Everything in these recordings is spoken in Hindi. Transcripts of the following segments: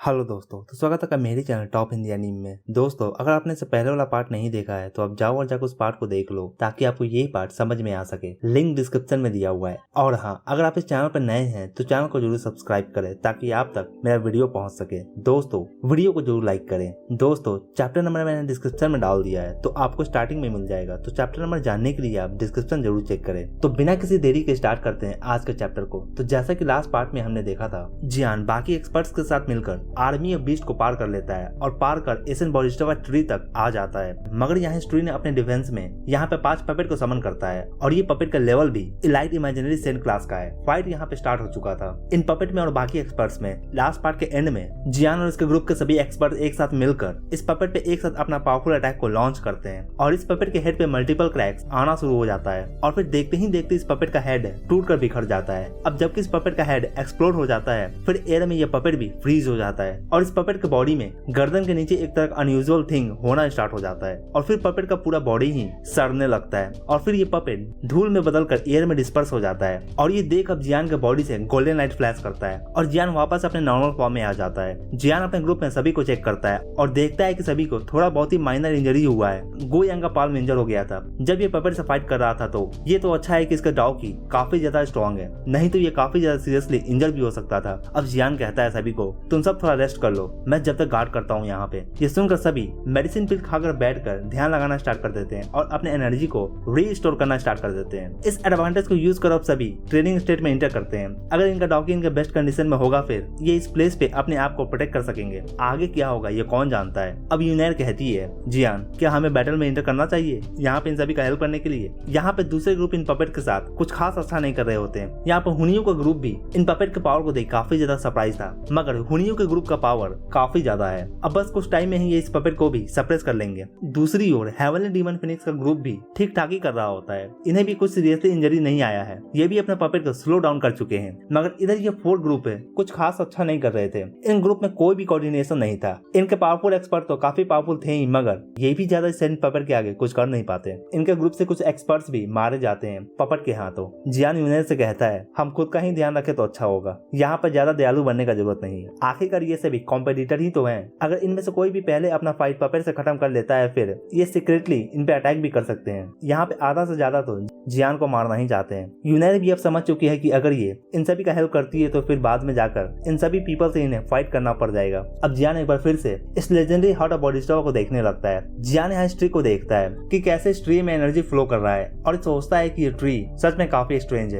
हेलो दोस्तों, तो स्वागत है आपका मेरे चैनल टॉप हिंदी एनीमे में। दोस्तों, अगर आपने इससे पहले वाला पार्ट नहीं देखा है तो आप जाओ और जाकर उस पार्ट को देख लो ताकि आपको यही पार्ट समझ में आ सके। लिंक डिस्क्रिप्शन में दिया हुआ है। और हाँ, अगर आप इस चैनल पर नए हैं तो चैनल को जरूर सब्सक्राइब करें ताकि आप तक मेरा वीडियो पहुंच सके। दोस्तों, वीडियो को जरूर लाइक करें। दोस्तों, चैप्टर नंबर मैंने डिस्क्रिप्शन में डाल दिया है तो आपको स्टार्टिंग में मिल जाएगा, तो चैप्टर नंबर जानने के लिए आप डिस्क्रिप्शन जरूर चेक करें। तो बिना किसी देरी के स्टार्ट करते हैं आज के चैप्टर को। तो जैसा की लास्ट पार्ट में हमने देखा था, जियान बाकी एक्सपर्ट्स के साथ मिलकर आर्मी ऑफ बीस्ट को पार कर लेता है और पार कर एसन बॉरिस्टोवा ट्री तक आ जाता है। मगर यहाँ ट्री ने अपने डिफेंस में यहाँ पे 5 पपेट को समन करता है और ये पपेट का लेवल भी इलाइट इमेजिनरी सेंट क्लास का है। फाइट यहाँ पे स्टार्ट हो चुका था। इन पपेट में और बाकी एक्सपर्ट्स में लास्ट पार्ट के एंड में जियान और इसके ग्रुप के सभी एक्सपर्ट एक साथ मिलकर इस पपेट पे एक साथ अपना पावरफुल अटैक को लॉन्च करते हैं और इस पपेट के हेड पे मल्टीपल क्रैक्स आना शुरू हो जाता है और फिर देखते ही देखते इस पपेट का हेड टूट कर बिखर जाता है। अब जबकि इस पपेट का हेड एक्सप्लोड हो जाता है, फिर एयर में यह पपेट भी फ्रीज हो जाता है और इस पपेट के बॉडी में गर्दन के नीचे एक तरह का अनयूजुअल थिंग होना स्टार्ट हो जाता है और फिर पपेट का पूरा बॉडी ही सड़ने लगता है और फिर ये पपेट धूल में बदलकर एयर में डिस्पर्स हो जाता है और ये देख अब जियान के बॉडी से गोल्डन लाइट फ्लैश करता है और जियान वापस अपने नॉर्मल फॉर्म में आ जाता है। जियान अपने ग्रुप में सभी को चेक करता है और देखता है कि सभी को थोड़ा बहुत ही माइनर इंजरी हुआ है। गो यांग का पाल्म इंजर हो गया था जब ये पपेट से फाइट कर रहा था, तो ये तो अच्छा है कि इसका डाउकी काफी ज्यादा स्ट्रॉन्ग है, नहीं तो ये काफी ज्यादा सीरियसली इंजर भी हो सकता था। अब जियान कहता है सभी को, तुम सब थोड़ा रेस्ट कर लो, मैं जब तक गार्ड करता हूँ यहाँ पे। ये सुनकर सभी मेडिसिन पिल खाकर बैठकर ध्यान लगाना स्टार्ट कर देते हैं और अपने एनर्जी को रीस्टोर करना स्टार्ट कर देते हैं। इस एडवांटेज को यूज कर अब सभी ट्रेनिंग स्टेट में एंटर करते हैं। अगर इनका डॉकी इनके बेस्ट कंडीशन में होगा, फिर ये इस प्लेस पे अपने आप को प्रोटेक्ट कर सकेंगे। आगे क्या होगा ये कौन जानता है। अब यूनेर कहती है, जियान क्या हमें बैटल में एंटर करना चाहिए यहाँ पे इन सभी का हेल्प करने के लिए। यहाँ पे दूसरे ग्रुप इन पपेट के साथ कुछ खास अच्छा नहीं कर रहे होते हैं। यहाँ पे हुनियो का ग्रुप भी इन पपेट के पावर को देख काफी ज्यादा सरप्राइज था, मगर हुनियो के ग्रुप का पावर काफी ज्यादा है। अब बस कुछ टाइम में ही ये इस पपेट को भी सप्रेस कर लेंगे। दूसरी ओर हेवनली डीमन फिनिक्स का ग्रुप भी ठीक ठाक ही कर रहा होता है। इन्हें भी कुछ सीरियसली इंजरी नहीं आया है, ये भी अपने पपेट को स्लो डाउन कर चुके हैं। मगर इधर ये 4 ग्रुप है कुछ खास अच्छा नहीं कर रहे थे। इन ग्रुप में कोई भी कोऑर्डिनेशन नहीं था। इनके पावरफुल एक्सपर्ट तो काफी पावरफुल थे ही, मगर ये भी ज्यादा सेंट पपेट के आगे कुछ कर नहीं पाते। इनके ग्रुप से कुछ एक्सपर्ट्स भी मारे जाते हैं पपेट के हाथों। जियान यूनेर से कहता है, हम खुद का ही ध्यान रखे तो अच्छा होगा, यहाँ पर ज्यादा दयालु बनने का जरूरत नहीं है। आखिरकार ये सभी कॉम्पिटिटर ही तो है। अगर इनमें से कोई भी पहले अपना फाइट पपेट से खत्म कर लेता है, फिर ये सीक्रेटली इन पे अटैक भी कर सकते हैं। यहाँ पे आधा से ज्यादा तो जियान को मारना ही चाहते हैं। यूनेर भी अब समझ चुकी है कि अगर ये इन सभी का हेल्प करती है तो फिर बाद में जाकर इन सभी पीपल से इन्हें फाइट करना पड़ जाएगा। अब जियान एक बार फिर से इस लेजेंडरी हार्ट ऑफ बॉरिस्टोवा को देखने लगता है। जियान यहाँ इस ट्री को देखता है कि कैसे इस ट्री में एनर्जी फ्लो कर रहा है और सोचता है कि ये ट्री सच में काफी स्ट्रेंज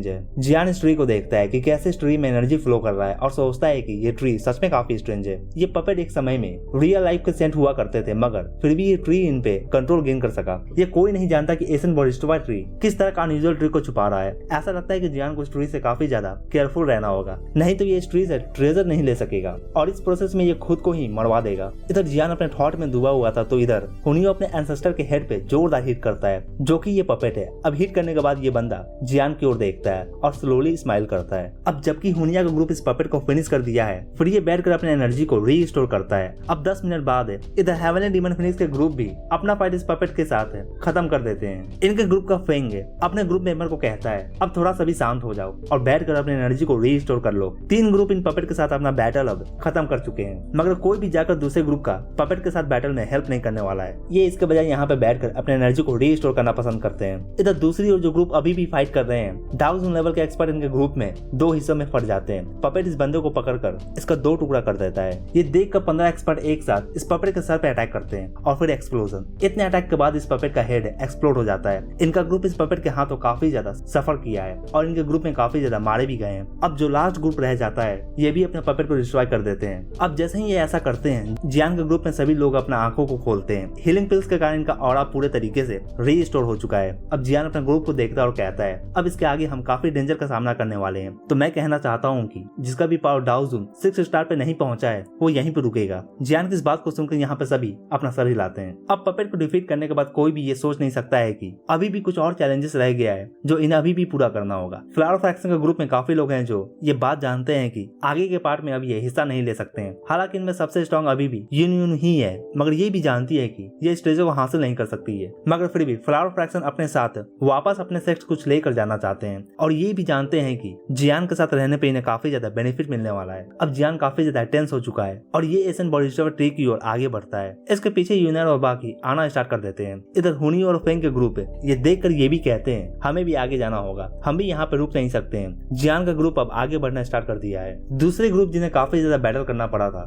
है। जियान इस ट्री को देखता है कि कैसे इस ट्री में एनर्जी फ्लो कर रहा है और सोचता है कि ये ट्री सच में काफी स्ट्रेंज है। ये पपेट एक समय में रियल लाइफ के सेंट हुआ करते थे, मगर फिर भी ये ट्री इन पे कंट्रोल गेन कर सका। ये कोई नहीं जानता कि एसन बॉरिस्टोवा ट्री किस तरह का अनयूजुअल ट्री को छुपा रहा है। ऐसा लगता है कि जियान को इस ट्री से काफी ज्यादा केयरफुल रहना होगा, नहीं तो ये इस ट्री से ट्रेजर नहीं ले सकेगा और इस प्रोसेस में ये खुद को ही मरवा देगा। इधर जियान अपने थॉट में डूबा हुआ था, तो इधर हुनियो अपने एंसेस्टर के हेड पे जोरदार हिट करता है, जो कि ये पपेट है। अब हिट करने के बाद ये बंदा जियान की ओर देखता है और स्लोली स्माइल करता है। अब जबकि हुनिया का ग्रुप इस पपेट को फिनिश कर दिया है, फिर ये बैठकर अपने एनर्जी को रीस्टोर करता है। अब 10 मिनट बाद इधर हेवनली डीमन फिनिक्स के ग्रुप भी अपना फाइट इस पपेट के साथ खत्म कर देते हैं। इनके ग्रुप का फेंग अपने ग्रुप मेंबर को कहता है, अब थोड़ा सभी शांत हो जाओ और बैठकर अपने एनर्जी को रीस्टोर कर लो। 3 ग्रुप इन पपेट के साथ अपना बैटल अब खत्म कर चुके हैं, मगर कोई भी जाकर दूसरे ग्रुप का पपेट के साथ बैटल में हेल्प नहीं करने वाला है। ये इसके बजाय यहाँ पे बैठकर अपने एनर्जी को रीस्टोर करना पसंद करते हैं। इधर दूसरी ओर जो ग्रुप अभी भी फाइट कर रहे हैं, डाउजन लेवल के एक्सपर्ट इनके ग्रुप में 2 हिस्सों में फट जाते हैं। पपेट इस बंदे को पकड़कर इसका 2 टुकड़ा कर देता है। ये देखकर 15 एक्सपर्ट एक साथ इस पपेट के सर पे अटैक करते हैं और फिर एक्सप्लोजन। इतने अटैक के बाद इस पपेट का हेड एक्सप्लोड हो जाता है। इनका ग्रुप इस पपेट के हाथों काफी ज्यादा सफर किया है और इनके ग्रुप में काफी ज्यादा मारे भी गए हैं। अब जो लास्ट ग्रुप रह जाता है, ये भी अपने पपेट को डिस्ट्रॉय कर देते हैं। अब जैसे ही ये ऐसा करते हैं, जियान के ग्रुप में सभी लोग अपना आंखों को खोलते हैं। हीलिंग पिल्स के कारण इनका ऑरा पूरे तरीके से रीस्टोर हो चुका है। अब जियान अपने ग्रुप को देखता है और कहता है, अब इसके आगे हम काफी डेंजर का सामना करने वाले हैं। तो मैं कहना चाहता हूँ कि जिसका भी पावर डाउजून 6 स्टार पे नहीं पहुंचा है, वो यहीं पे रुकेगा। जियान की इस बात को सुनकर यहाँ पे सभी अपना सर हिलाते हैं। अब पपेट को डिफीट करने के बाद कोई भी ये सोच नहीं सकता है कि अभी भी कुछ और चैलेंजेस रह गया है जो इन्हें अभी भी पूरा करना होगा। फ्लावर फ्रैक्शन के ग्रुप में काफी लोग हैं जो ये बात जानते हैं कि आगे के पार्ट में अब ये हिस्सा नहीं ले सकते हैं। हालांकि इनमें सबसे स्ट्रॉन्ग अभी भी यूनियन ही है, मगर ये भी जानती है कि ये स्टेज को हासिल नहीं कर सकती है। मगर फिर भी फ्लावर फ्रैक्शन अपने साथ वापस अपने सेक्स कुछ लेकर जाना चाहते हैं और ये भी जानते हैं कि जियान के साथ रहने पे इन्हें काफी ज्यादा ज्यादा बेनिफिट मिलने वाला है। अब जियान काफी ज्यादा टेंस हो चुका है और ये एसेंट बॉडी डिस्टॉर्बर ट्री की ओर आगे बढ़ता है। इसके पीछे यूनियन और बाकी आना स्टार्ट कर देते हैं। इधर हुनी और फेंग के ग्रुप ये देखकर ये भी कहते हैं हमें भी आगे जाना होगा, हम भी यहाँ पे रुक नहीं सकते हैं। जियान का ग्रुप अब आगे बढ़ना स्टार्ट कर दिया है। दूसरे ग्रुप जिन्हें काफी ज्यादा बैटल करना पड़ा था,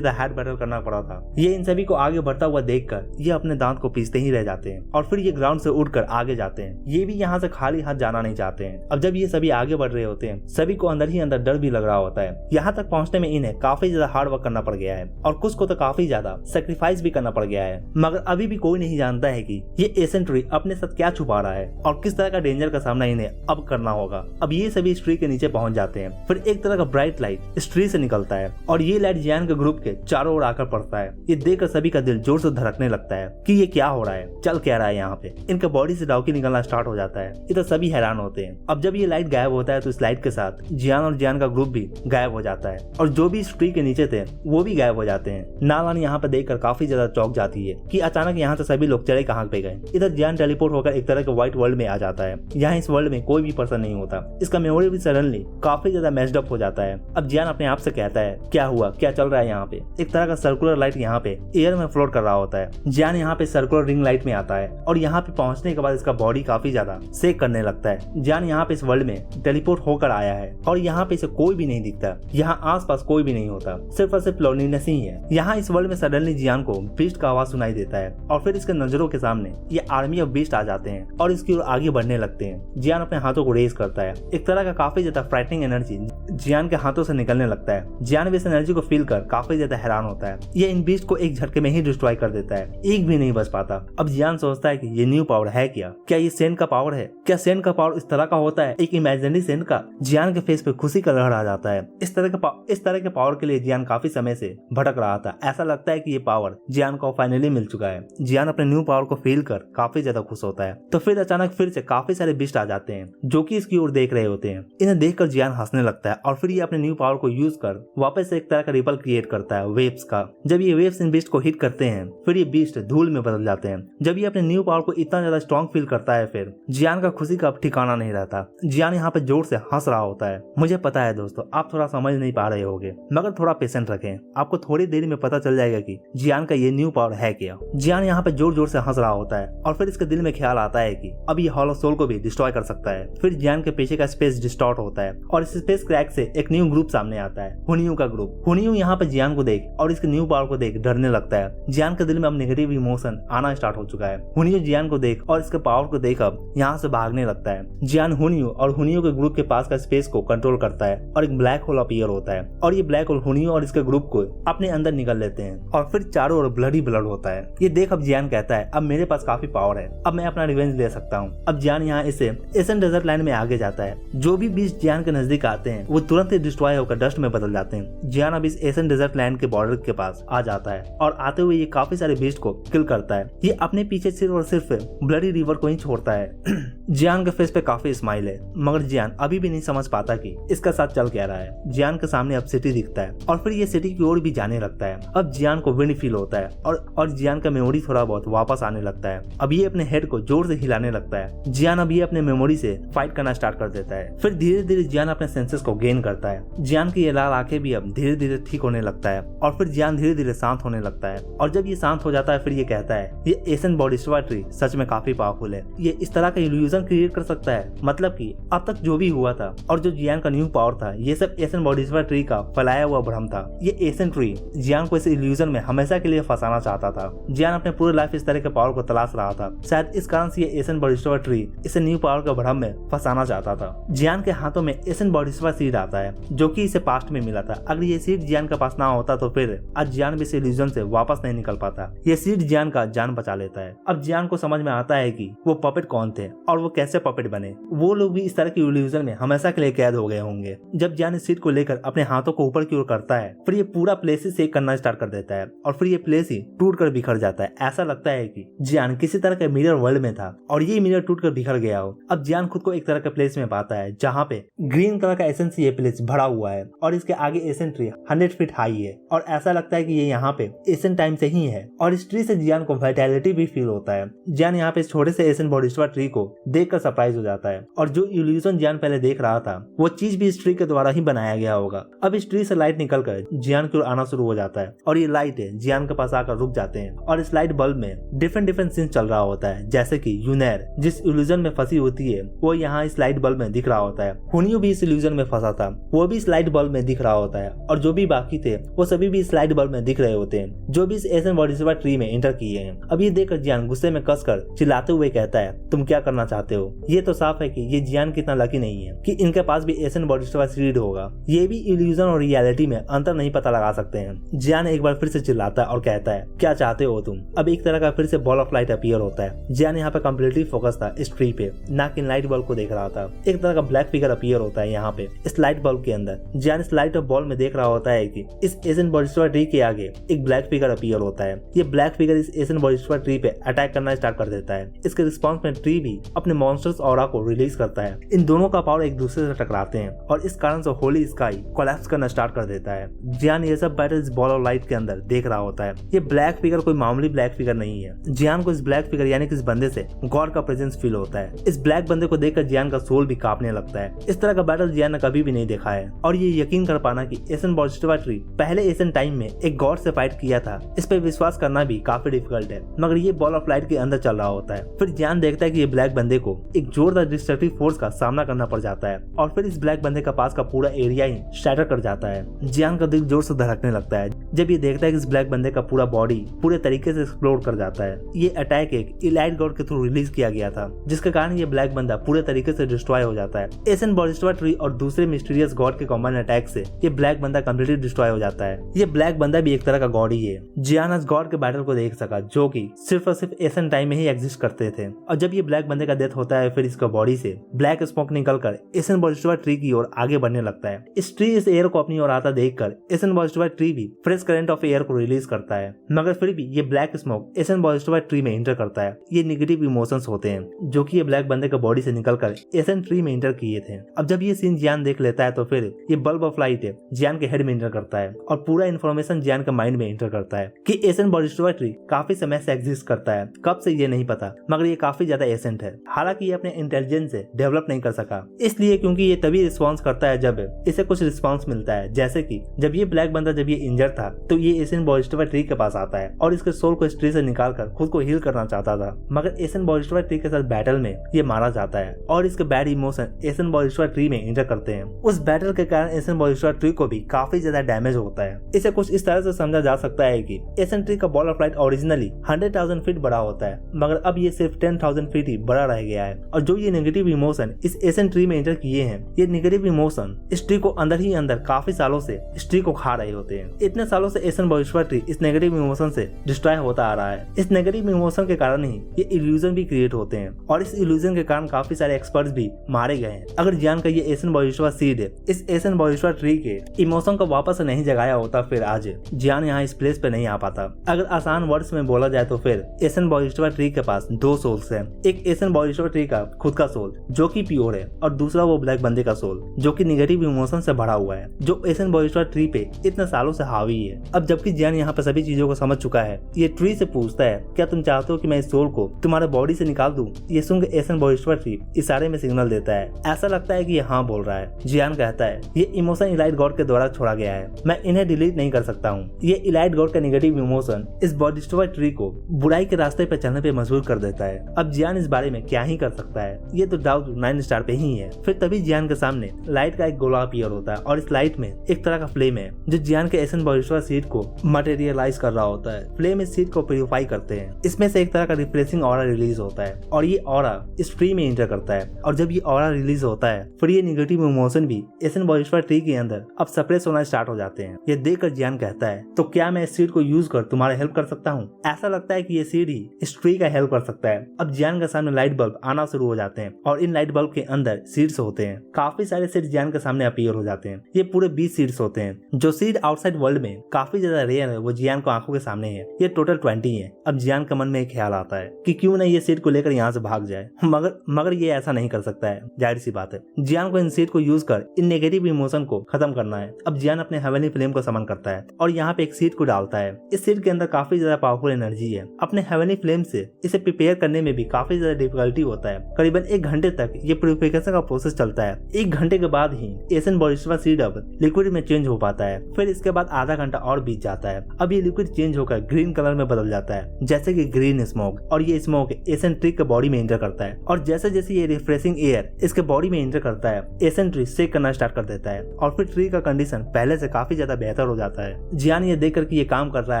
हेड बैटल करना पड़ा था, ये इन सभी को आगे बढ़ता हुआ देखकर ये अपने दांत को पीसते ही रह जाते हैं और फिर ये ग्राउंड से उड़कर आगे जाते हैं। ये भी यहाँ से खाली हाथ जाना नहीं चाहते हैं। अब जब ये सभी आगे बढ़ रहे होते हैं, सभी को अंदर ही अंदर डर भी लग रहा होता है। यहाँ तक पहुँचने में इन्हें काफी ज्यादा हार्ड वर्क करना पड़ गया है और कुछ को तो काफी ज्यादा सेक्रीफाइस भी करना पड़ गया है। मगर अभी भी कोई नहीं जानता है कि ये एसेंट ट्री अपने साथ क्या छुपा रहा है और किस तरह का डेंजर का सामना इन्हें अब करना होगा। अब ये सभी इस ट्री के नीचे पहुंच जाते हैं। फिर एक तरह का ब्राइट लाइट इस ट्री से निकलता है और ये लाइट जियान के ग्रुप के चारों ओर आकर पड़ता है। ये देखकर सभी का दिल जोर से धड़कने लगता है कि ये क्या हो रहा है, चल क्या रहा है यहाँ पे। इनके बॉडी से डाउकी निकलना स्टार्ट हो जाता है। इधर सभी हैरान होते हैं। अब जब ये लाइट गायब होता है तो इस लाइट के साथ जियान और जियान का ग्रुप भी गायब हो जाता है और जो भी इस ट्री के नीचे थे वो भी गायब हो जाते हैं। नालान यहाँ पे देखकर काफी ज्यादा चौंक जाती है कि अचानक यहाँ से सभी लोग चले कहाँ पे गए। इधर जियान टेलीपोर्ट होकर एक तरह के व्हाइट वर्ल्ड में आ जाता है। यहाँ इस वर्ल्ड में कोई भी पर्सन नहीं होता। इसका मेमोरी भी सडनली काफी ज्यादा मैस्ड अप हो जाता है। अब जियान अपने आप से कहता है क्या हुआ, क्या चल रहा है यहाँ पे। एक तरह का सर्कुलर लाइट यहाँ पे एयर में फ्लोट कर रहा होता है। जियान यहाँ पे सर्कुलर रिंग लाइट में आता है और यहाँ पे पहुंचने के बाद इसका बॉडी काफी ज्यादा सेक करने लगता है। जियान यहाँ पे इस वर्ल्ड में टेलीपोर्ट होकर आया है और यहाँ पे इसे कोई भी नहीं दिखता। यहाँ आसपास कोई भी नहीं होता, सिर्फ और सिर्फ लोनलीनेस ही है। यहाँ इस वर्ल्ड में सडनली जियान को बीस्ट का आवाज सुनाई देता है और फिर इसके नजरों के सामने ये आर्मी ऑफ बीस्ट आ जाते हैं और इसकी ओर आगे बढ़ने लगते हैं। जियान अपने हाथों को रेज करता है। एक तरह का काफी ज्यादा फ्राइटनिंग एनर्जी जियान के हाथों से निकलने लगता है। जियान भी इस एनर्जी को फील कर काफी ज्यादा हैरान होता है। ये इन बीस्ट को एक झटके में ही डिस्ट्रॉय कर देता है, एक भी नहीं बच पाता। अब जियान सोचता है कि ये न्यू पावर है क्या ये सेंट का पावर है? क्या सेंट का पावर इस तरह का होता है, एक इमेजिनरी सेंट का? जियान के फेस पे खुशी का लहर आ जाता है। इस तरह के पावर के लिए जियान काफी समय से भटक रहा था। ऐसा लगता है कि ये पावर जियान को फाइनली मिल चुका है। जियान अपने न्यू पावर को फील कर काफी ज्यादा खुश होता है। तो फिर अचानक फिर से काफी सारे बीस्ट आ जाते हैं जो कि इसकी ओर देख रहे होते हैं। इन्हें देखकर जियान हंसने लगता है और फिर ये अपने न्यू पावर को यूज कर वापस से एक तरह का रिपल क्रिएट करता है वेव्स का। जब ये वेव्स इन बीस्ट को हिट करते हैं फिर ये बीस्ट धूल में बदल जाते हैं। जब ये अपने न्यू पावर को इतना ज्यादा स्ट्रॉन्ग फील करता है फिर जियान का खुशी का अब ठिकाना नहीं रहता। जियान यहाँ पे जोर से हंस रहा होता है। मुझे पता है दोस्तों आप थोड़ा समझ नहीं पा रहे होगे, मगर थोड़ा पेशेंट रखें, आपको थोड़ी देर में पता चल जाएगा कि जियान का ये न्यू पावर है क्या। जियान यहाँ पे जोर जोर से हंस रहा होता है और फिर इसके दिल में ख्याल आता है कि अब ये हॉलो सोल को भी डिस्ट्रॉय कर सकता है। फिर जियान के पीछे का स्पेस डिस्टॉर्ट होता है और इस स्पेस क्रैक से एक न्यू ग्रुप सामने आता है, हुनियू का ग्रुप। हुनियू यहाँ पे जियान को देख और इसके न्यू पावर को देख डरने लगता है। जियान के दिल में अब नेगेटिव इमोशन आना स्टार्ट हो चुका है। हुनियू जियान को देख और इसके पावर को देख अब यहाँ से भागने लगता है। जियान हुनियू और हुनियू के ग्रुप के पास का स्पेस को कंट्रोल करता है और एक ब्लैक होल अपीयर होता है और ये ब्लैक होल हुनियू और इसके ग्रुप को अपने अंदर निकल लेते हैं और फिर चारों ओर ब्लड ही ब्लड होता है। ये देख अब जियान कहता है अब मेरे पास काफी पावर है, अब मैं अपना रिवेंज ले सकता हूँ। अब जियान यहाँ इसे एसेंट डेजर्ट लैंड में आगे जाता है। जो भी बीस्ट जियान के नजदीक आते हैं वो तुरंत ही डिस्ट्रॉय होकर डस्ट में बदल जाते हैं। जियान अब इस एसेंट डेजर्ट लैंड के बॉर्डर के पास आ जाता है और आते हुए ये काफी सारे बीस्ट को किल करता है। ये अपने पीछे सिर्फ और सिर्फ ब्लडी रिवर को ही छोड़ता है। जियान के फेस पे काफी स्माइल है, मगर जियान अभी भी नहीं समझ पाता कि इसका साथ चल क्या रहा है। जियान के सामने अब सिटी दिखता है और फिर ये सिटी की ओर भी जाने लगता है। अब जियान को विंड फील होता है और जियान का मेमोरी थोड़ा बहुत वापस आने लगता है। अब ये अपने हेड को जोर से हिलाने लगता है। जियान अब ये अपने मेमोरी से फाइट करना स्टार्ट कर देता है। फिर धीरे धीरे जियान अपने सेंसेस को गेन करता है। जियान की ये लाल आंखें भी अब धीरे धीरे ठीक होने लगता है और फिर जियान धीरे धीरे शांत होने लगता है। और जब ये शांत हो जाता है फिर ये कहता है ये एसेंट बॉडी डिस्ट्रॉयर ट्री सच में काफी पावरफुल है। ये इस तरह का इल्यूजन क्रिएट कर सकता है, मतलब कि अब तक जो भी हुआ था और जो जियान का न्यू पावर था ये सब एसेंट बॉडी डिस्ट्रॉयर ट्री का फैलाया हुआ भ्रम था। ये एसेंट ट्री जियान को इस इल्यूजन में हमेशा के लिए फंसाना चाहता था। जियान अपने पूरे लाइफ इस तरह के पावर को तलाश रहा था। शायद इस कारण से ये एसेंट बॉडी डिस्ट्रॉयर ट्री इसे न्यू पावर के भ्रम में फंसाना चाहता था। जियान के हाथों में एसेंट बॉडी डिस्ट्रॉयर सीड आता है जो कि इसे पास्ट में मिला था। अगर ये सीड जियान के पास ना होता तो फिर आज जियान भी इस इल्यूजन से वापस नहीं निकल पाता। ये सीड जियान का जान बचा लेता है। अब जियान को समझ में आता है कि वो पपेट कौन थे और वो कैसे पपेट बने। वो लोग भी इस तरह की इल्यूजन में हमेशा के लिए कैद हो गए होंगे। जब जियान इस सीड को लेकर अपने हाथों को ऊपर की ओर करता है फिर ये पूरा प्लेस ही शेक करना स्टार्ट कर देता है और फिर ये प्लेस ही टूट कर बिखर जाता है। ऐसा लगता है कि जियान किसी तरह के मिरर वर्ल्ड में था और ये मिरर टूट कर बिखर गया हो। अब जियान खुद को एक तरह के प्लेस में पाता है जहाँ पे ग्रीन कलर का एसेंस ये प्लेस भरा हुआ है और इसके आगे एसेंट ट्री 100 फीट हाई है और ऐसा लगता है कि ये यहाँ पे एसेंट टाइम से ही है और इस ट्री से जियान को वाइटैलिटी भी फील होता है। जियान यहाँ पे इस छोटे से एसेंट बॉडी डिस्ट्रॉयर ट्री को देखकर सरप्राइज हो जाता है और जो इल्यूजन जियान पहले देख रहा था वो चीज भी इस ट्री के द्वारा ही बनाया गया होगा। अब इस ट्री से लाइट निकलकर जियान की ओर आना शुरू हो जाता है और ये लाइट जियान के पास आकर रुक जाते हैं और इस लाइट बल्ब में डिफरेंट सीन चल रहा होता है, जैसे कि यूनेर जिस इल्यूजन में फंसी होती है वो यहाँ इस लाइट बल्ब में दिख रहा होता है। हुनियो भी इस इल्यूजन में फंसा था, वो भी इस लाइट बल्ब में दिख रहा होता है और जो भी बाकी थे वो सभी भी इस लाइट बल्ब में दिख रहे होते हैं, जो भी इस एसन बॉडीस्वा ट्री में एंटर किए हैं। अब ये देखकर जियान गुस्से में कसकर चिल्लाते हुए कहता है, तुम क्या करना चाहते हो? ये तो साफ है कि ये जियान कितना लकी नहीं है कि इनके पास भी एसन बॉडीस्वा सीड होगा। ये भी इल्यूजन और रियलिटी में अंतर नहीं पता लगा सकते हैं। जियान एक बार फिर से चिल्लाता है और कहता है, क्या चाहते हो तुम? अब एक तरह का फिर से बॉल ऑफ लाइट अपीयर होता है। जियान यहाँ पे कम्प्लीटली फोकस था इस ट्री पे, ना कि लाइट बल्ब को देख रहा था। एक तरह का ब्लैक फिगर अपीयर होता है यहाँ पे इस लाइट बल्ब के अंदर। जियान इस लाइट ऑफ बॉल में देख रहा होता है कि इस एसन बॉडीस्वा ट्री के आगे एक ब्लैक फिगर अपीयर होता है। ये ब्लैक फिगर इस एसन बॉडीस्वा ट्री पे अटैक करना स्टार्ट कर देता है। इसके रिस्पॉन्स में ट्री भी अपने मॉन्स्टर्स ऑरा को रिलीज करता है। इन दोनों का पावर एक दूसरे से टकराते हैं और इस कारण से होली स्काई कोलैप्स करना स्टार्ट कर देता है। जियान ये सब बैटल इस बॉल ऑफ लाइट के अंदर देख रहा होता है। ये ब्लैक फिगर कोई मामूली ब्लैक फिगर नहीं है। जियान को इस ब्लैक फिगर यानी कि इस बंदे से गॉड का प्रेजेंस फील होता है। इस ब्लैक बंदे को देखकर जियान का सोल भी कांपने लगता है। इस तरह का बैटल जियान ने कभी भी नहीं देखा है और ये यकीन कर पाना कि एसन बॉडीस्वा ट्री पहले एसन टाइम में एक गॉड से फाइट किया था, इस पे विश्वास करना भी काफी डिफिकल्ट है। मगर ये बॉल ऑफ लाइट के अंदर चल रहा होता है। फिर जियान देखता है कि ये ब्लैक बंदे को एक जोरदार डिस्ट्रक्टिव फोर्स का सामना करना पड़ जाता है और फिर इस ब्लैक बंदे का पास का पूरा एरिया ही शैटर कर जाता है। जियान का दिल जोर से धड़कने लगता है जब ये देखता है कि इस ब्लैक बंदे का पूरा बॉडी पूरे तरीके से एक्सप्लोड कर जाता है। ये अटैक एक इलाइट गॉड के थ्रू रिलीज किया गया था, जिसके कारण ये ब्लैक बंदा पूरे तरीके से डिस्ट्रॉय हो जाता है। एसन बॉडीस्वा ट्री और दूसरे मिस्टीरियस गॉड के कॉम्बाइन अटैक से ये ब्लैक बंदा कम्प्लीटली डिस्ट्रॉय हो जाता है। ये ब्लैक बंदा भी एक तरह का गॉड ही है। जियान आज गॉड के बैटल को देख सका जो कि सिर्फ और सिर्फ एसन टाइम में ही एग्जिस्ट करते थे। और जब ये ब्लैक बंदे का डेथ होता है फिर इसका बॉडी से ब्लैक स्मोक निकलकर एसन बॉडीस्वा ट्री की ओर आगे बढ़ने लगता है। इस ट्री इस एयर को अपनी ओर आता देखकर एसन बॉडीस्वा ट्री भी फ्रेश करंट ऑफ एयर को रिलीज करता है, मगर फिर भी ये ब्लैक स्मोक एसन बॉडीस्वा ट्री में एंटर करता है। ये नेगेटिव इमोशंस होते हैं जो कि ये ब्लैक बंदे के बॉडी से निकलकर एसन ट्री में एंटर किए थे। अब जब ये सीन जियान देख लेता है तो फिर ये बल्ब ऑफ लाइट जियान के हेड में एंटर करता है और पूरा इन्फॉर्मेशन जियान के माइंड में एंटर करता है कि एसन बॉडीस्वा ट्री काफी समय से एग्जिस्ट करता है। कब से ये नहीं पता, मगर ये काफी ज्यादा एसेंट है। हालांकि ये अपने इंटेलिजेंस से डेवलप नहीं कर सका, इसलिए क्योंकि ये तभी रिस्पॉन्स करता है जब इसे कुछ रिस्पॉन्स मिलता है। जैसे कि जब ये ब्लैक बंदा जब ये इंजर था तो ये एसन बॉडीस्वा ट्री के पास आता है और इसके सोल को इस ट्री से निकालकर खुद को हील करना चाहता था, मगर एसन बॉडीस्वा ट्री के साथ बैटल में ये मारा जाता है और इसके बैड इमोशन एसन बॉडीस्वा ट्री में एंटर करते हैं। उस बैटल के कारण एसन बॉडीस्वा ट्री को भी काफी ज्यादा डैमेज होता है। इसे कुछ इस तरह से समझा जा सकता है कि एसन ट्री का ball of light originally 100,000 feet बड़ा होता है, मगर अब ये सिर्फ 10,000 फीट ही बड़ा रह गया है। और जो ये नेगेटिव इमोशन इस एसन ट्री में एंटर किए हैं, ये नेगेटिव इमोशन इस ट्री को अंदर ही अंदर काफी सालों से इस ट्री को खा रहे होते हैं। इतने सालों से एसन बॉडीस्वा ट्री इस नेगेटिव इमोशन से डिस्ट्रॉय होता आ रहा है। इस नेगेटिव इमोशन के कारण ही ये इल्यूजन भी क्रिएट होते हैं और इस इल्यूजन के कारण काफी सारे एक्सपर्ट्स भी मारे गए हैं। अगर जियान का ये एसन बॉडीस्वा सीड इस एसन बॉडीस्वा ट्री के इमोशन को वापस नहीं जगाया होता फिर आज जियान यहाँ इस प्लेस पे नहीं आ पाता। अगर आसान वर्ड्स में बोला जाए तो फिर एसन बॉडीस्वा ट्री के पास दो सोल्स हैं। एक एसन बॉडीस्वा ट्री का खुद का सोल जो कि प्योर है और दूसरा वो ब्लैक बंदे का सोल जो कि नेगेटिव इमोशन से भरा हुआ है, जो एसन बॉडीस्वा ट्री पे इतने सालों से हावी है। अब जबकि जियान यहाँ पे सभी चीजों को समझ चुका है, ये ट्री से पूछता है, क्या तुम चाहते हो कि मैं इस सोल को तुम्हारे बॉडी से निकाल दूं? ये सुन के एसन बॉडीस्वा ट्री इशारे में सिग्नल देता है। ऐसा लगता है कि ये हाँ बोल रहा है। जियान कहता है, ये इमोशन इलाइट गॉड के द्वारा छोड़ा गया है, मैं इन्हें डिलीट नहीं कर सकता हूँ। ये इलाइट गॉड का नेगेटिव इमोशन इस बॉडीस्वा ट्री को बुराई के रास्ते पे चलने पे मजबूर कर देता है। अब जियान इस बारे में क्या ही कर सकता है, ये तो डाउट 9 स्टार पे ही है। फिर तभी जियान के सामने लाइट का एक गोला अपीयर होता है और इस लाइट में एक तरह का फ्लेम है जो जियान के एसन बॉडीस्वा सीड को मटेरियलाइज कर रहा होता है। फ्लेम इस सीड को प्यूरिफाई करते हैं। इसमें से एक तरह का रिफ्रेशिंग ऑरा रिलीज होता है और ये ऑरा इस ट्री में एंटर करता है और जब ये ऑरा रिलीज होता है फिर ये नेगेटिव इमोशन भी एसन बॉडीस्वा ट्री के अंदर अब सप्रेस होना स्टार्ट हो जाते हैं। ये देखकर जियान कहता है, तो क्या मैं इस सीड को यूज कर तुम्हारे हेल्प कर सकता हूँ? ऐसा लगता है कि ये सीड ही इस ट्री का हेल्प कर सकता है। अब जियान के सामने लाइट बल्ब आना शुरू हो जाते हैं और इन लाइट बल्ब के अंदर सीड्स होते हैं। काफी सारे सीड जियान के सामने अपीयर हो जाते हैं। ये पूरे 20 सीड्स होते हैं। जो सीड आउटसाइड वर्ल्ड में काफी ज्यादा रेयर है वो जियान को आंखों के सामने है। ये टोटल 20 है। अब जियान के मन में एक ख्याल आता है कि क्यों न ये सीड को लेकर यहाँ से भाग जाए, मगर ये ऐसा नहीं कर सकता है। जाहिर सी बात है, जियान को इन सीड को यूज कर इन नेगेटिव इमोशन को खत्म करना है। अब जियान अपने हेवनली फ्लेम को समन करता है और यहाँ पे एक सीड को डालता है। इस सीड के अंदर काफी ज्यादा पावरफुल एनर्जी है। अपने हेवनली फ्लेम से इसे प्रिपेयर करने में भी काफी ज्यादा डिफिकल्टी होता है। करीबन 1 घंटे तक ये प्यूरिफिकेशन का प्रोसेस चलता है। 1 घंटे के बाद ही एसन बोरिस्वा सीड अब लिक्विड में चेंज हो पाता है। फिर इसके बाद आधा घंटा और बीत जाता है। अब ये लिक्विड चेंज होकर ग्रीन कलर में बदल जाता है, जैसे कि ग्रीन स्मोक। और ये स्मोक एसन ट्री के बॉडी में एंटर करता है और जैसे जैसे ये रिफ्रेशिंग एयर इसके बॉडी में एंटर करता है, एसन ट्री शेक करना स्टार्ट कर देता है और फिर ट्री का कंडीशन पहले से काफी ज्यादा बेहतर हो जाता है। जियान ये देख कर कि ये काम कर रहा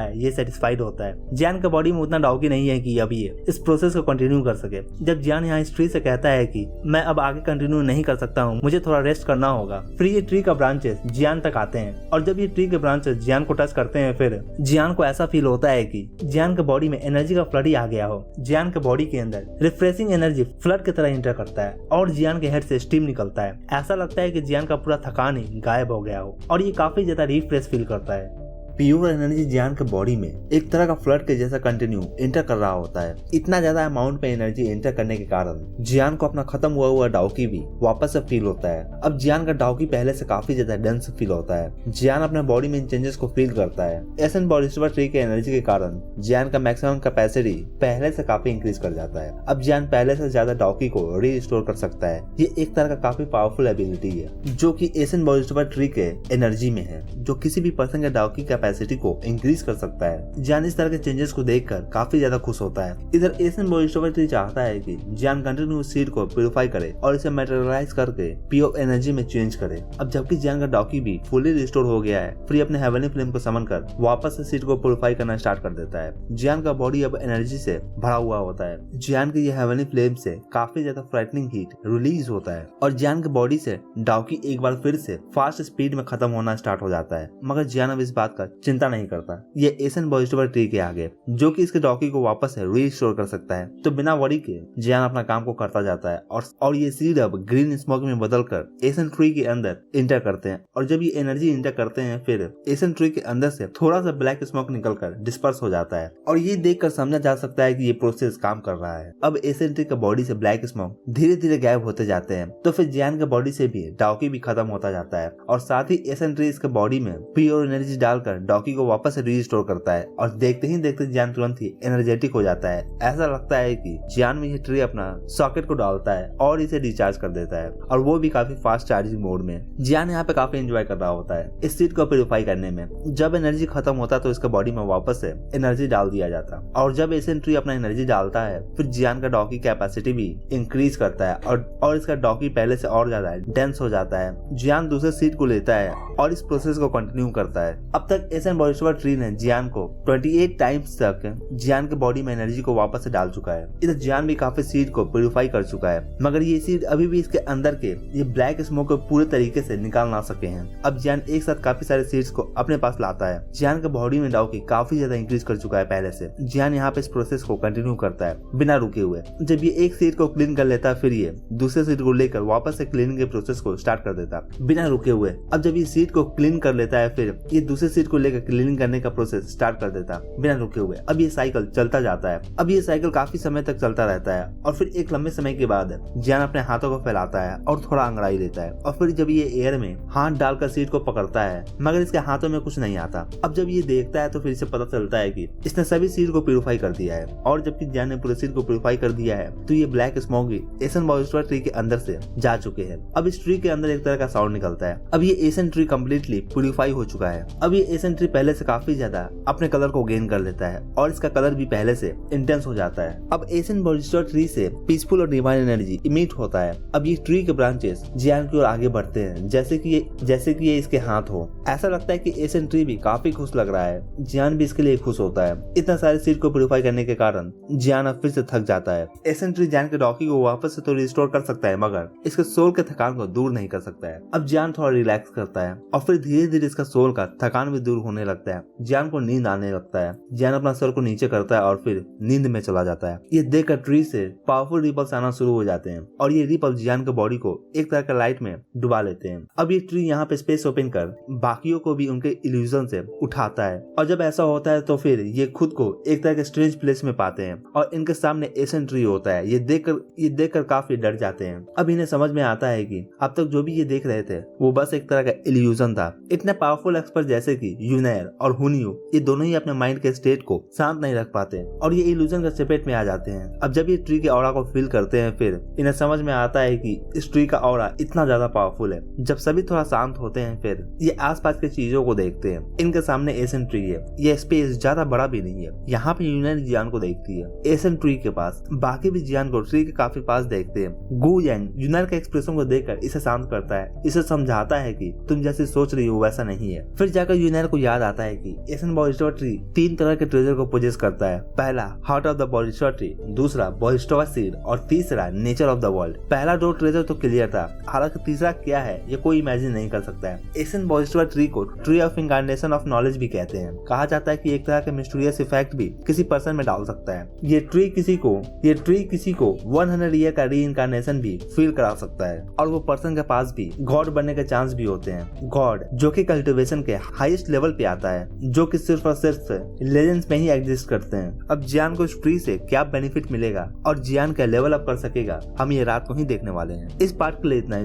है, ये सेटिस्फाइड होता है। जियान के बॉडी में उतना डाउकी नहीं है कि अब ये इस प्रोसेस को कंटिन्यू कर सके। जब जियान यहाँ इस ट्री से कहता है कि मैं अब आगे कंटिन्यू नहीं कर सकता हूँ, मुझे थोड़ा रेस्ट करना होगा, फिर ये ट्री का ब्रांचेस जियान तक आते हैं और जब ये ट्री के ब्रांचेस जियान को टच करते हैं, फिर जियान को ऐसा फील होता है कि जियान के बॉडी में एनर्जी का फ्लड ही आ गया हो। जियान के बॉडी के अंदर रिफ्रेशिंग एनर्जी फ्लड की तरह एंटर करता है और जियान के हेड से स्टीम निकलता है। ऐसा लगता है कि जियान का पूरा थकान ही गायब हो गया हो और ये काफी ज्यादा रिफ्रेश फील करता है। प्योर एनर्जी जियान के बॉडी में एक तरह का फ्लड के जैसा कंटिन्यू एंटर कर रहा होता है। इतना ज्यादा अमाउंट में एनर्जी एंटर करने के कारण जियान को अपना खत्म हुआ डाउकी भी वापस से फील होता है। अब जियान का डाउकी पहले से काफी ज्यादा डेंस फील होता है। जियान अपने बॉडी में इन चेंजेस को फील करता है। एसन बोरिस्वा ट्री के एनर्जी के कारण जियान का मैक्सिमम कैपेसिटी पहले से काफी इंक्रीज कर जाता है। अब जियान पहले से ज्यादा डाउकी को रीस्टोर कर सकता है। ये एक तरह का काफी पावरफुल एबिलिटी है जो कि एसन बोरिस्वा ट्री के एनर्जी में है, जो किसी भी पर्सन के डाउकी कैपेसिटी को इंक्रीज कर सकता है। जियान इस तरह के चेंजेस को देखकर काफी ज्यादा खुश होता है। इधर एसन बोरिस्वा ट्री चाहता है कि जियान कंटिन्यू सीड को प्यूरिफाई करे और इसे मटेरियलाइज करके प्योर एनर्जी में चेंज करे। अब जबकि जियान का डाउकी भी फुली रिस्टोर हो गया है, फिर अपने हेवनली फ्लेम को समन कर वापस से सीड को प्यूरिफाई करना स्टार्ट कर देता है। जियान का बॉडी अब एनर्जी से भरा हुआ होता है। जियान की यह हेवनली फ्लेम से काफी ज्यादा फ्राइटनिंग हीट रिलीज होता है और जियान के बॉडी से डाउकी एक बार फिर से फास्ट स्पीड में खत्म होना स्टार्ट हो जाता है। मगर जियान अब इस बात का चिंता नहीं करता। ये एसन बोरिस्वा ट्री के आगे जो कि इसके डाउकी को वापस से रीस्टोर कर सकता है, तो बिना वरी के जियान अपना काम को करता जाता है और ये सीड अब ग्रीन स्मोक में बदलकर एसन ट्री के अंदर इंटर करते हैं और जब ये एनर्जी इंटर करते हैं, फिर एसन ट्री के अंदर से थोड़ा सा ब्लैक स्मोक निकलकर डिस्पर्स हो जाता है और ये देखकर समझा जा सकता है कि ये प्रोसेस काम कर रहा है। अब एसन ट्री के बॉडी से ब्लैक स्मोक धीरे धीरे गायब होते जाते हैं, तो फिर जियान के बॉडी से भी डाउकी भी खत्म होता जाता है और साथ ही एसन ट्री इसके बॉडी में प्योर एनर्जी डालकर डाउकी को वापस से रीस्टोर करता है और देखते ही देखते जियान तुरंत ही एनर्जेटिक हो जाता है। ऐसा लगता है कि जियान में ये ट्री अपना सॉकेट को डालता है और इसे रिचार्ज कर देता है और वो भी काफी फास्ट चार्जिंग मोड में। जियान यहाँ पे काफी एंजॉय कर रहा होता है इस सीड को प्यूरिफाई करने में। जब एनर्जी खत्म होता है तो इसके बॉडी में वापस से एनर्जी डाल दिया जाता और जब एसन ट्री अपना एनर्जी डालता है, फिर जियान का डॉकी कैपेसिटी भी इंक्रीज करता है और इसका डॉकी पहले से और ज्यादा डेंस हो जाता है। जियान दूसरे सीड को लेता है और इस प्रोसेस को कंटिन्यू करता है। अब तक एसन बोरिस्वा ट्री ने जियान को 28 टाइम्स तक जियान के बॉडी में एनर्जी को वापस से डाल चुका है। इधर जियान भी काफी सीड को प्यूरिफाई कर चुका है, मगर ये सीड अभी भी इसके अंदर के ये ब्लैक स्मोक को पूरे तरीके से निकाल ना सके हैं। अब जियान एक साथ काफी सारे सीड्स को अपने पास लाता है। जियान के बॉडी में डाउकी काफी ज्यादा इंक्रीज कर चुका है पहले से। जियान यहाँ पे इस प्रोसेस को कंटिन्यू करता है बिना रुके हुए। जब ये एक सीड को क्लीन कर लेता है, फिर ये दूसरे सीड को लेकर वापस से क्लीनिंग के प्रोसेस को स्टार्ट कर देता है बिना रुके हुए। अब जब ये सीड को क्लीन कर लेता है, फिर ये दूसरे सीड को लेकर क्लीनिंग करने का प्रोसेस स्टार्ट कर देता बिना रुके हुए। अब ये साइकिल चलता जाता है। अब ये साइकिल काफी समय तक चलता रहता है और फिर एक लंबे समय के बाद जियान अपने हाथों को फैलाता है और थोड़ा अंगड़ाई लेता है और फिर जब ये एयर में हाथ डालकर सीट को पकड़ता है, मगर इसके हाथों में कुछ नहीं आता। अब जब ये देखता है तो फिर इसे पता चलता है कि इसने सभी सीट को प्यूरिफाई कर दिया है और जबकि जियान ने पूरे सीट को प्यूरिफाई कर दिया है, तो ये ब्लैक स्मोक भी एसन बोरिस्वा ट्री के अंदर से जा चुके हैं। अब इस ट्री के अंदर एक तरह का साउंड निकलता है। अब ये एसन ट्री कम्प्लीटली प्यूरिफाई हो चुका है। अब ये एसन ट्री पहले से काफी ज्यादा अपने कलर को गेन कर लेता है और इसका कलर भी पहले से इंटेंस हो जाता है। अब एसन बोरिस्वा ट्री से पीसफुल और डिवाइन एनर्जी इमिट होता है। अब ये ट्री के ब्रांचेस जियान की ओर आगे बढ़ते हैं जैसे कि ये इसके हाथ हो। ऐसा लगता है कि एसन ट्री भी काफी खुश लग रहा है। जियान भी इसके लिए खुश होता है। इतना सारे सीड को प्यूरिफाई करने के कारण जियान अब फिर से थक जाता है। एसन ट्री जियान के डॉकी को वापस से तो रिस्टोर कर सकता है, मगर इसके सोल के थकान को दूर नहीं कर सकता है। अब जियान थोड़ा रिलैक्स करता है और फिर धीरे धीरे इसका सोल का थकान भी दूर होने लगता है। जियान को नींद आने लगता है। जियान अपना सर को नीचे करता है और फिर नींद में चला जाता है। ये देखकर ट्री से पावरफुल रिपल्स आना शुरू हो जाते हैं और ये रिपल जियान के बॉडी को एक तरह का लाइट में डुबा लेते हैं। अब ये ट्री यहाँ पे स्पेस ओपन कर बाकियों को भी उनके इल्यूजन से उठाता है और जब ऐसा होता है तो फिर ये खुद को एक तरह के स्ट्रेंज प्लेस में पाते हैं और इनके सामने एसन ट्री होता है। ये देखकर काफी डर जाते हैं। अब इन्हें समझ में आता है कि अब तक जो भी ये देख रहे थे वो बस एक तरह का इल्यूजन था। इतने पावरफुल एक्सपर्ट जैसे कि यूनैर और हुनियो ये दोनों ही अपने माइंड के स्टेट को शांत नहीं रख पाते और ये इल्यूजन के चपेट में आ जाते हैं। अब जब ये ट्री के ऑरा को फील करते हैं फिर इन्हें समझ में आता है कि इस ट्री का ऑरा इतना ज्यादा पावरफुल है। जब सभी थोड़ा शांत होते हैं फिर ये आसपास की चीजों को देखते हैं। इनके सामने एशियन ट्री है। ये स्पेस ज्यादा बड़ा भी नहीं है। यहाँ पे यूनैर जियान को देखती है एशियन ट्री के पास। बाकी भी जियान को ट्री के काफी पास देखते हैं। गु यांग यूनैर के एक्सप्रेशन को देखकर इसे शांत करता है, इसे समझाता है कि तुम जैसे सोच रही हो वैसा नहीं है। फिर जाकर यूनैर को याद आता है कि एशियन बोरिस्टोवा ट्री 3 तरह के ट्रेजर को पोजेस करता है। पहला हार्ट ऑफ द बोरिस्टोवा ट्री, दूसरा बोरिस्टोवा सीड और तीसरा नेचर ऑफ द वर्ल्ड। पहला 2 ट्रेजर तो क्लियर था, हालांकि तीसरा क्या है ये कोई इमेजिन नहीं कर सकता है। एशियन बोरिस्टोवा ट्री को tree of incarnation of knowledge भी कहते हैं। कहा जाता है कि एक तरह का मिस्टीरियस इफेक्ट भी किसी पर्सन में डाल सकता है। ये ट्री किसी को 100 ईयर का री इनकार्नेशन भी फील करा सकता है और वो पर्सन के पास भी गॉड बनने के चांस भी होते हैं। गॉड जो कि कल्टिवेशन के हाईएस्ट लेवल पे आता है, जो कि सिर्फ और सिर्फ लेजेंड्स में ही एग्जिस्ट करते हैं। अब जियान को इस ट्री से क्या बेनिफिट मिलेगा और जियान क्या लेवल अप कर सकेगा, हम ये रात को ही देखने वाले हैं। इस पार्ट के लिए इतना ही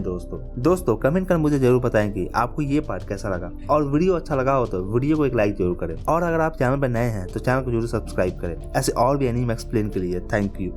दोस्तों कमेंट कर मुझे जरूर बताएं कि आपको ये पार्ट कैसा लगा और वीडियो अच्छा लगा हो तो वीडियो को एक लाइक जरूर करें और अगर आप चैनल पर नए हैं तो चैनल को जरूर सब्सक्राइब करें। ऐसे और भी एनीमे एक्सप्लेन के लिए थैंक यू।